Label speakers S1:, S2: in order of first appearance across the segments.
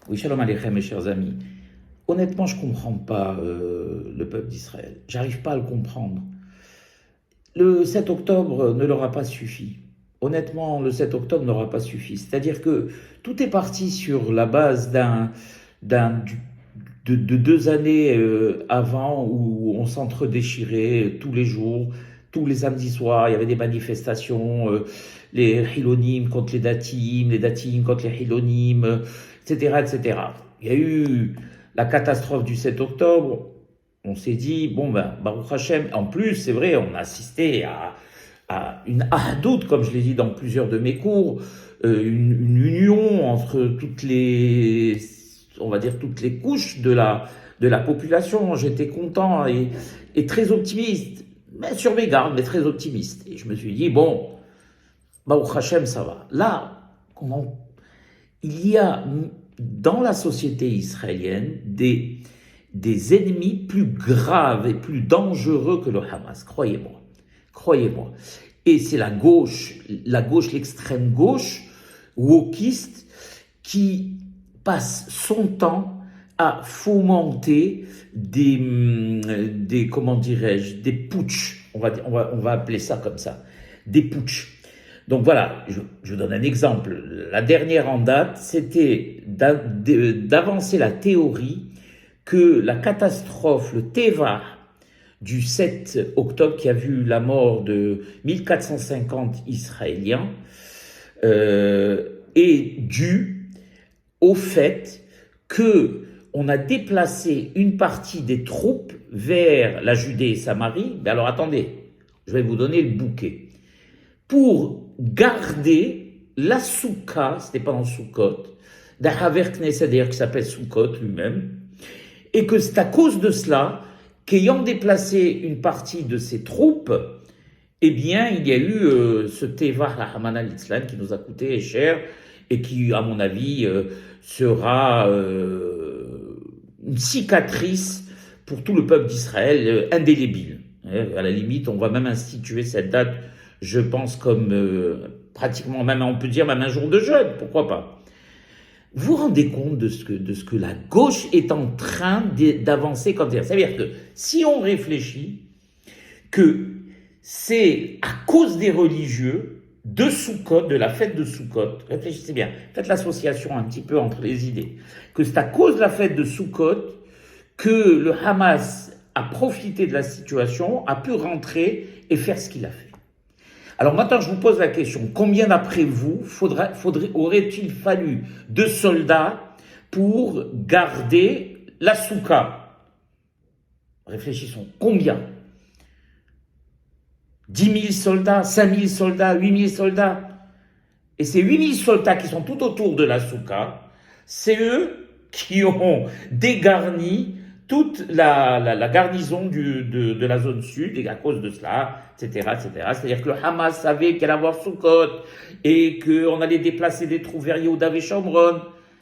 S1: Oui, shalom aleichem, mes chers amis. Honnêtement, je ne comprends pas le peuple d'Israël. J'arrive pas à le comprendre. Le 7 octobre ne leur a pas suffi. Honnêtement, le 7 octobre n'aura pas suffi. C'est-à-dire que tout est parti sur la base d'un, de 2 années avant où on s'entre-déchirait tous les jours, tous les samedis soirs. Il y avait des manifestations, les Hilonim contre les Datim contre les Hilonim, etc., etc. Il y a eu la catastrophe du 7 octobre. On s'est dit, bon ben, Baruch Hashem, en plus, c'est vrai, on a assisté à une ahadout, comme je l'ai dit dans plusieurs de mes cours, une union entre toutes les, on va dire, toutes les couches de la population. J'étais content et très optimiste, mais sur mes gardes, mais très optimiste. Et je me suis dit, bon, Baruch Hashem, ça va. Là, il y a dans la société israélienne des ennemis plus graves et plus dangereux que le Hamas, croyez-moi. Croyez-moi. Et c'est la gauche, l'extrême gauche, wokiste, qui passe son temps à fomenter comment dirais-je, des putschs. On va appeler ça comme ça. Des putschs. Donc voilà, je vous donne un exemple. La dernière en date, c'était d'avancer la théorie que la catastrophe, le Teva du 7 octobre, qui a vu la mort de 1450 Israéliens, est due au fait que on a déplacé une partie des troupes vers la Judée et Samarie. Mais alors attendez, je vais vous donner le bouquet. Pour garder la soukha, c'était pas dans Soukot, d'un Haver Knesset d'ailleurs qui s'appelle Soukot lui-même, et que c'est à cause de cela qu'ayant déplacé une partie de ses troupes, eh bien, il y a eu ce Teva Rahman al-Islam qui nous a coûté cher et qui, à mon avis, sera une cicatrice pour tout le peuple d'Israël, indélébile. À la limite, on va même instituer cette date, je pense, comme pratiquement, même on peut dire même un jour de jeûne, pourquoi pas. Vous vous rendez compte de ce que la gauche est en train d'avancer comme ça? C'est-à-dire que si on réfléchit que c'est à cause des religieux de Sukkot, de la fête de Sukkot, réfléchissez bien, faites l'association un petit peu entre les idées, que c'est à cause de la fête de Sukkot que le Hamas a profité de la situation, a pu rentrer et faire ce qu'il a fait. Alors maintenant, je vous pose la question, combien d'après vous aurait-il fallu de soldats pour garder la soukha? Réfléchissons, combien? 10 000 soldats, 5 000 soldats, 8 000 soldats? Et ces 8 000 soldats qui sont tout autour de la soukha, c'est eux qui ont dégarni toute la garnison de la zone sud, et à cause de cela, etc., etc. C'est-à-dire que le Hamas savait qu'elle allait avoir Sukkot, et qu'on allait déplacer des troupes vers Yehuda et Shomron,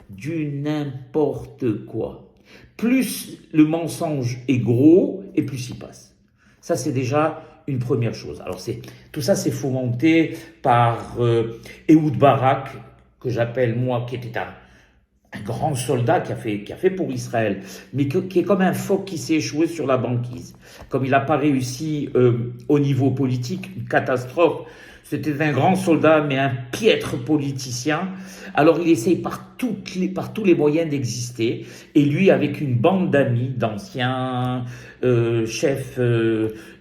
S1: du n'importe quoi. Plus le mensonge est gros, et plus il passe. Ça, c'est déjà une première chose. Alors, tout ça, c'est fomenté par Ehud Barak, que j'appelle, moi, qui était un grand soldat qui a fait pour Israël, mais qui est comme un phoque qui s'est échoué sur la banquise. Comme il n'a pas réussi au niveau politique, une catastrophe. C'était un grand soldat, mais un piètre politicien. Alors il essaye par tous les moyens d'exister. Et lui, avec une bande d'amis, d'anciens chefs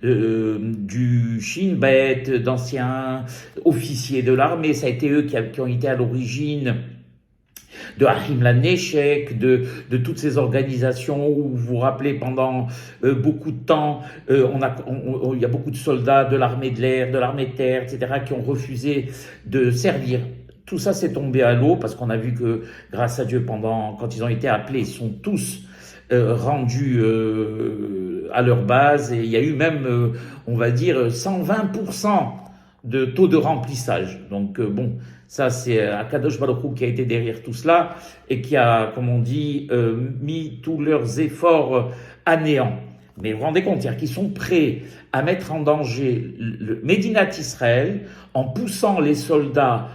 S1: du Shin Bet, d'anciens officiers de l'armée, ça a été eux qui ont été à l'origine de Achim Laneshek, de toutes ces organisations où vous vous rappelez pendant beaucoup de temps, il y a beaucoup de soldats de l'armée de l'air, de l'armée de terre, etc., qui ont refusé de servir. Tout ça s'est tombé à l'eau parce qu'on a vu que, grâce à Dieu, quand ils ont été appelés, ils sont tous rendus à leur base, et il y a eu même, on va dire, 120% de taux de remplissage. Donc bon, ça c'est Akadosh Baruch Hu qui a été derrière tout cela et qui a, comme on dit, mis tous leurs efforts à néant. Mais vous vous rendez compte, c'est-à-dire qu'ils sont prêts à mettre en danger le Médinat Israël en poussant les soldats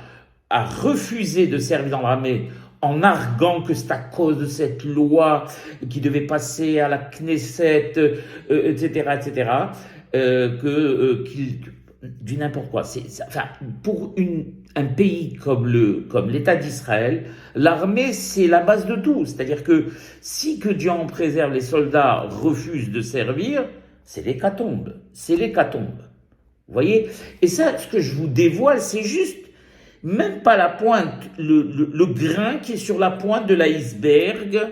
S1: à refuser de servir dans l'armée en arguant que c'est à cause de cette loi qui devait passer à la Knesset, etc., etc., du n'importe quoi. Enfin, pour un pays comme l'État d'Israël, l'armée, c'est la base de tout. C'est-à-dire que si, que Dieu en préserve, les soldats refusent de servir, c'est l'hécatombe. C'est l'hécatombe. Vous voyez? Et ça, ce que je vous dévoile, c'est juste même pas la pointe, le grain qui est sur la pointe de l'iceberg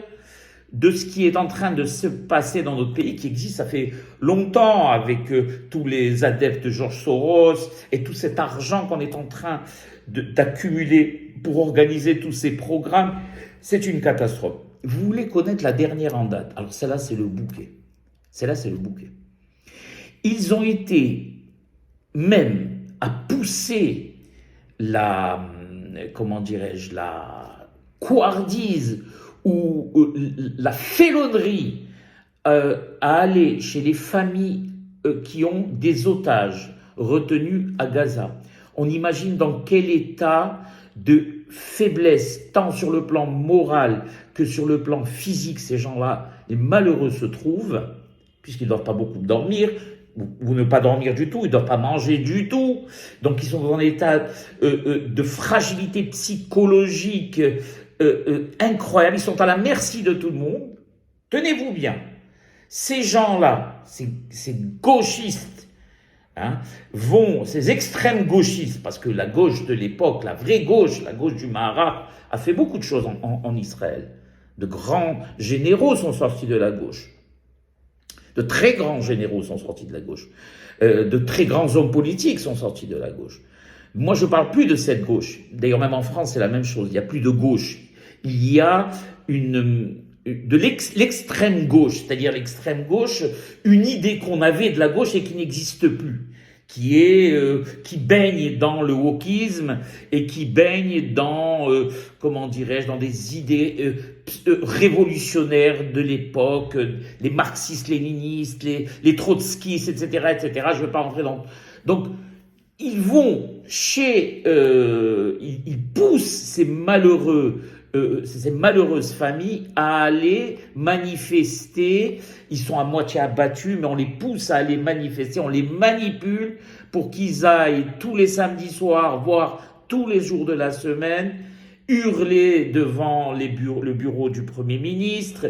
S1: de ce qui est en train de se passer dans notre pays, qui existe, ça fait longtemps, avec tous les adeptes de George Soros et tout cet argent qu'on est en train d'accumuler pour organiser tous ces programmes. C'est une catastrophe. Vous voulez connaître la dernière en date? Alors celle-là, c'est le bouquet. Celle-là, c'est le bouquet. Ils ont été même à pousser comment dirais-je, la couardise ou la félonnerie à aller chez les familles qui ont des otages retenus à Gaza. On imagine dans quel état de faiblesse, tant sur le plan moral que sur le plan physique, ces gens-là, les malheureux, se trouvent, puisqu'ils ne doivent pas beaucoup dormir, ou ne pas dormir du tout, ils ne doivent pas manger du tout, donc ils sont dans un état de fragilité psychologique incroyable, ils sont à la merci de tout le monde. Tenez-vous bien, ces gens-là, ces gauchistes, ces extrêmes gauchistes, parce que la gauche de l'époque, la vraie gauche, la gauche du Maharaj, a fait beaucoup de choses en Israël. De grands généraux sont sortis de la gauche. De très grands généraux sont sortis de la gauche. De très grands hommes politiques sont sortis de la gauche. Moi, je ne parle plus de cette gauche. D'ailleurs, même en France, c'est la même chose. Il n'y a plus de gauche. Il y a l'extrême gauche, c'est-à-dire l'extrême gauche, une idée qu'on avait de la gauche et qui n'existe plus, qui baigne dans le wokisme et qui baigne dans, comment dirais-je, dans des idées révolutionnaires de l'époque, les marxistes-léninistes, les trotskistes, etc., etc. Je ne vais pas rentrer dans... Donc, ils vont ils poussent ces malheureuses familles à aller manifester. Ils sont à moitié abattus, mais on les pousse à aller manifester, on les manipule pour qu'ils aillent tous les samedis soirs, voire tous les jours de la semaine, hurler devant le bureau du Premier ministre,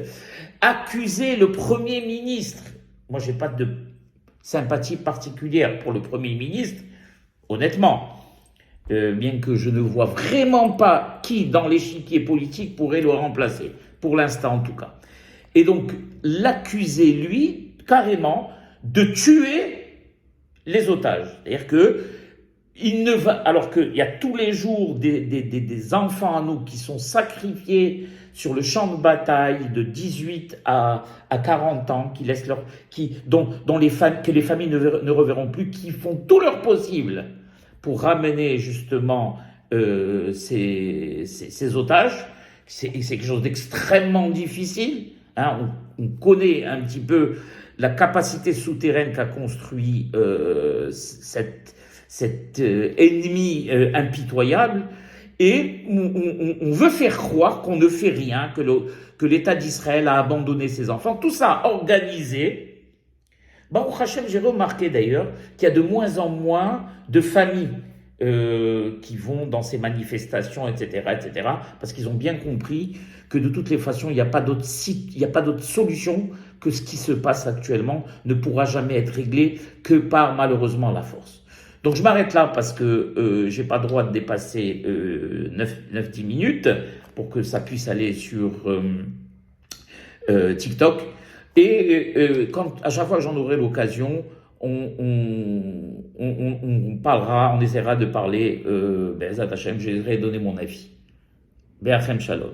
S1: accuser le Premier ministre. Moi, j'ai pas de sympathie particulière pour le Premier ministre, honnêtement. Bien que je ne vois vraiment pas qui, dans l'échiquier politique, pourrait le remplacer, pour l'instant en tout cas. Et donc, l'accuser, lui, carrément, de tuer les otages. C'est-à-dire que, alors qu'il y a tous les jours des enfants à nous qui sont sacrifiés sur le champ de bataille de 18 à 40 ans, que les familles ne reverront plus, qui font tout leur possible pour ramener justement ces otages. C'est quelque chose d'extrêmement difficile. On connaît un petit peu la capacité souterraine qu'a construit cet ennemi impitoyable. Et on veut faire croire qu'on ne fait rien, que l'État d'Israël a abandonné ses enfants. Tout ça organisé. Baruch Hashem, j'ai remarqué d'ailleurs qu'il y a de moins en moins de familles qui vont dans ces manifestations, etc., etc., parce qu'ils ont bien compris que de toutes les façons, il n'y a pas d'autre solution que ce qui se passe actuellement ne pourra jamais être réglé que par, malheureusement, la force. Donc je m'arrête là parce que j'ai pas le droit de dépasser 9-10 minutes pour que ça puisse aller sur TikTok. Et à chaque fois que j'en aurai l'occasion, on parlera, on essaiera de parler, Be'ezrat Hashem, j'essaierai de donner mon avis. Be'achem Shalom.